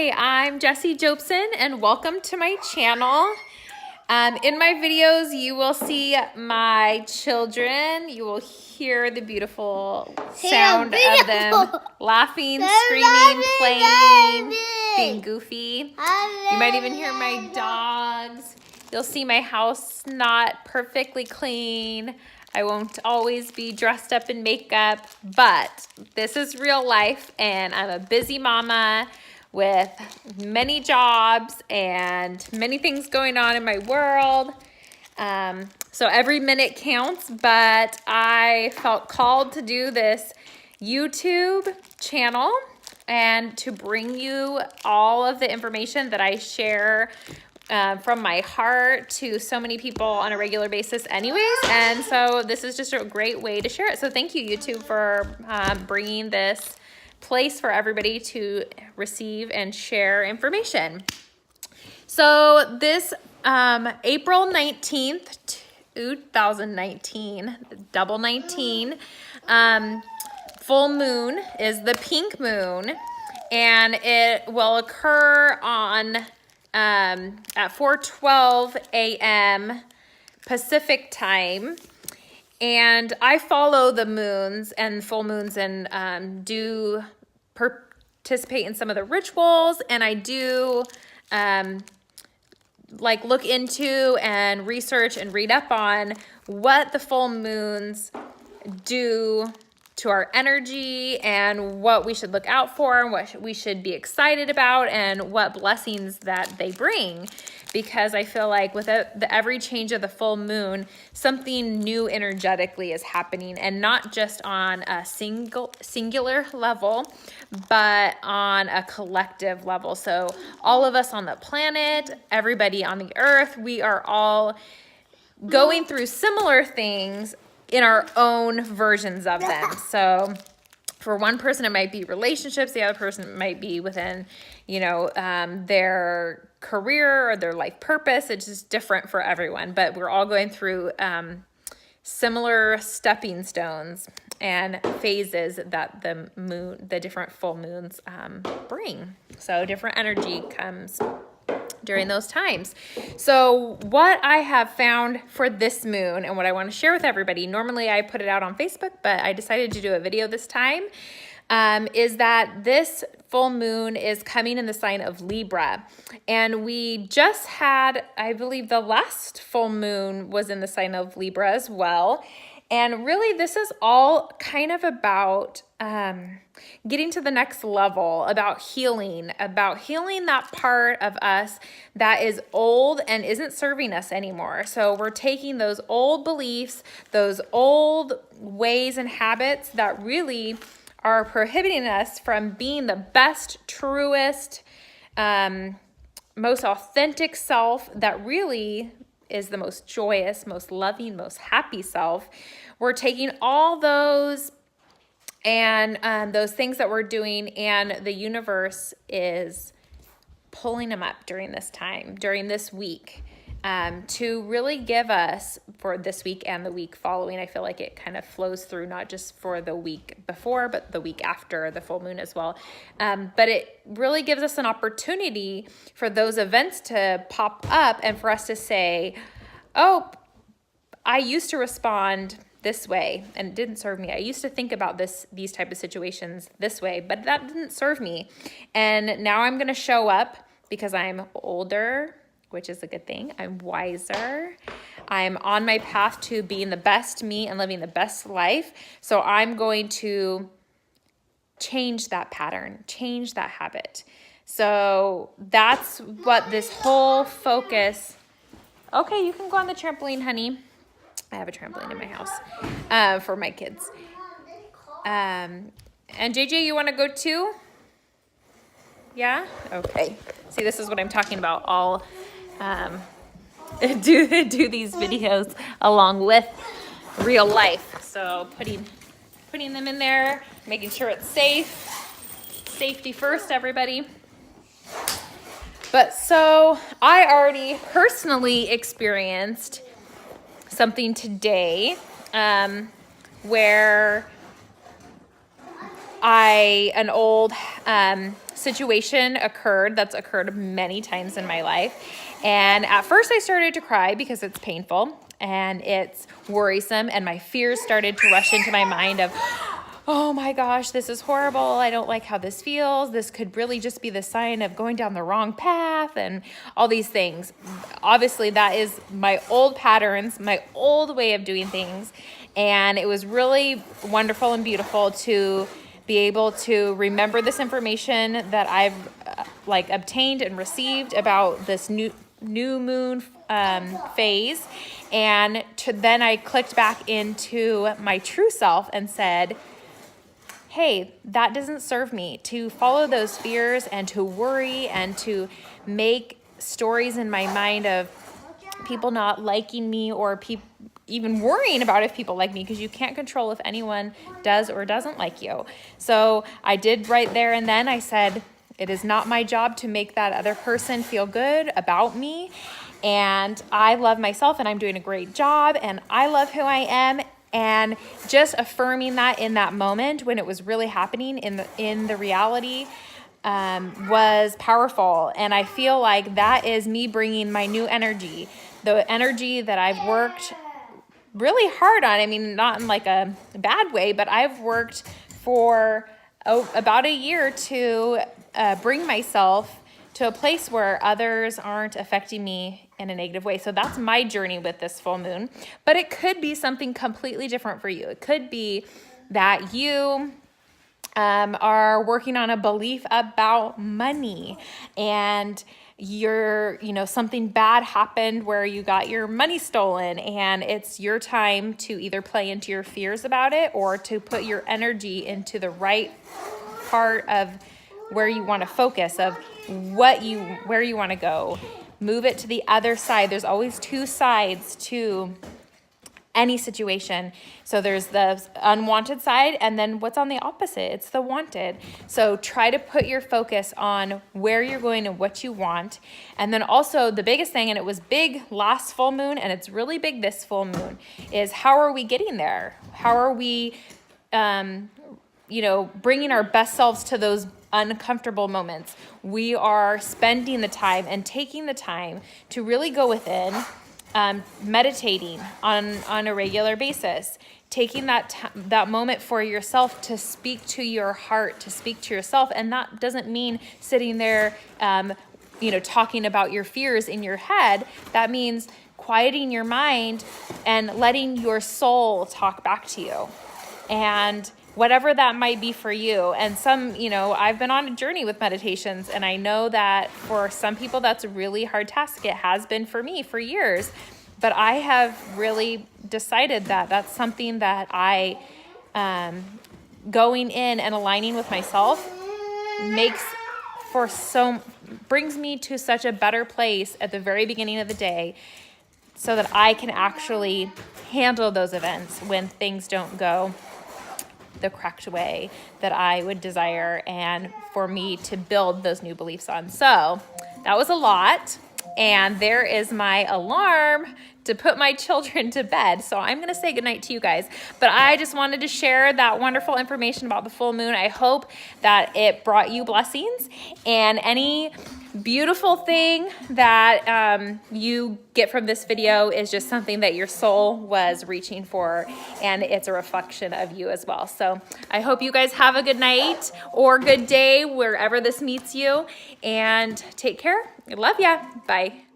Hi, I'm Jessie Jobson and welcome to my channel. In my videos, you will see my children. You will hear the beautiful sound of them laughing, screaming, playing, being goofy. You might even hear my dogs. You'll see my house not perfectly clean. I won't always be dressed up in makeup, but this is real life and I'm a busy mama with many jobs and many things going on in my world. So every minute counts, but I felt called to do this YouTube channel and to bring you all of the information that I share from my heart to so many people on a regular basis anyways. And so this is just a great way to share it. So thank you, YouTube, for bringing this place for everybody to receive and share information. So this April 19th, 2019, double 19, full moon is the pink moon, and it will occur on at 4:12 a.m. Pacific time. And I follow the moons and full moons and do participate in some of the rituals, and I do like look into and research and read up on what the full moons do to our energy and what we should look out for and what we should be excited about and what blessings that they bring. Because I feel like with every change of the full moon, something new energetically is happening, and not just on a singular level, but on a collective level. So all of us on the planet, everybody on the earth, we are all going through similar things in our own versions of them. So for one person, it might be relationships. The other person might be within, their career or their life purpose. It's just different for everyone, but we're all going through similar stepping stones and phases that the different full moons bring. So different energy comes during those times. So what I have found for this moon and what I want to share with everybody, normally I put it out on Facebook, but I decided to do a video this time, is that this full moon is coming in the sign of Libra. And we just had, I believe the last full moon was in the sign of Libra as well. And really, this is all kind of about getting to the next level, about healing that part of us that is old and isn't serving us anymore. So we're taking those old beliefs, those old ways and habits that really are prohibiting us from being the best, truest, most authentic self that really is the most joyous, most loving, most happy self. We're taking all those and those things that we're doing, and the universe is pulling them up during this time, during this week, to really give us for this week and the week following. I feel like it kind of flows through not just for the week before, but the week after the full moon as well. But it really gives us an opportunity for those events to pop up and for us to say, oh, I used to respond this way and it didn't serve me. I used to think about these type of situations this way, but that didn't serve me. And now I'm going to show up because I'm older, which is a good thing. I'm wiser. I'm on my path to being the best me and living the best life. So I'm going to change that pattern, change that habit. So that's what this whole focus. Okay, you can go on the trampoline, honey. I have a trampoline in my house for my kids. And JJ, you want to go too? Yeah? Okay. See, this is what I'm talking about. I'll do these videos along with real life. So putting them in there, making sure it's safe. Safety first, everybody. But so I already personally experienced something today where an old situation occurred that's occurred many times in my life. And at first I started to cry because it's painful and it's worrisome, and my fears started to rush into my mind of, oh my gosh, this is horrible. I don't like how this feels. This could really just be the sign of going down the wrong path and all these things. Obviously, that is my old patterns, my old way of doing things. And it was really wonderful and beautiful to be able to remember this information that I've obtained and received about this new moon phase. And then I clicked back into my true self and said, hey, that doesn't serve me to follow those fears and to worry and to make stories in my mind of people not liking me or even worrying about if people like me, because you can't control if anyone does or doesn't like you. So I did right there and then, I said, it is not my job to make that other person feel good about me. And I love myself and I'm doing a great job and I love who I am. And just affirming that in that moment when it was really happening in the reality was powerful. And I feel like that is me bringing my new energy, the energy that I've worked really hard on. I mean, not in like a bad way, but I've worked for about a year to bring myself to a place where others aren't affecting me in a negative way. So that's my journey with this full moon. But it could be something completely different for you. It could be that you are working on a belief about money and something bad happened where you got your money stolen, and it's your time to either play into your fears about it or to put your energy into the right part of where you want to focus, of where you want to go. Move it to the other side. There's always two sides to any situation. So there's the unwanted side, and then what's on the opposite? It's the wanted. So try to put your focus on where you're going and what you want. And then also the biggest thing, and it was big last full moon, and it's really big this full moon, is how are we getting there? How are we, bringing our best selves to those uncomfortable moments? We are spending the time and taking the time to really go within, meditating on a regular basis, taking that moment for yourself to speak to your heart, to speak to yourself. And that doesn't mean sitting there, talking about your fears in your head. That means quieting your mind and letting your soul talk back to you. And whatever that might be for you. And I've been on a journey with meditations, and I know that for some people that's a really hard task. It has been for me for years, but I have really decided that that's something that I, going in and aligning with myself brings me to such a better place at the very beginning of the day, so that I can actually handle those events when things don't go the correct way that I would desire, and for me to build those new beliefs on. So that was a lot. And there is my alarm to put my children to bed. So I'm going to say goodnight to you guys. But I just wanted to share that wonderful information about the full moon. I hope that it brought you blessings, and any beautiful thing that you get from this video is just something that your soul was reaching for, and it's a reflection of you as well. So I hope you guys have a good night or good day wherever this meets you, and take care. I love ya. Bye.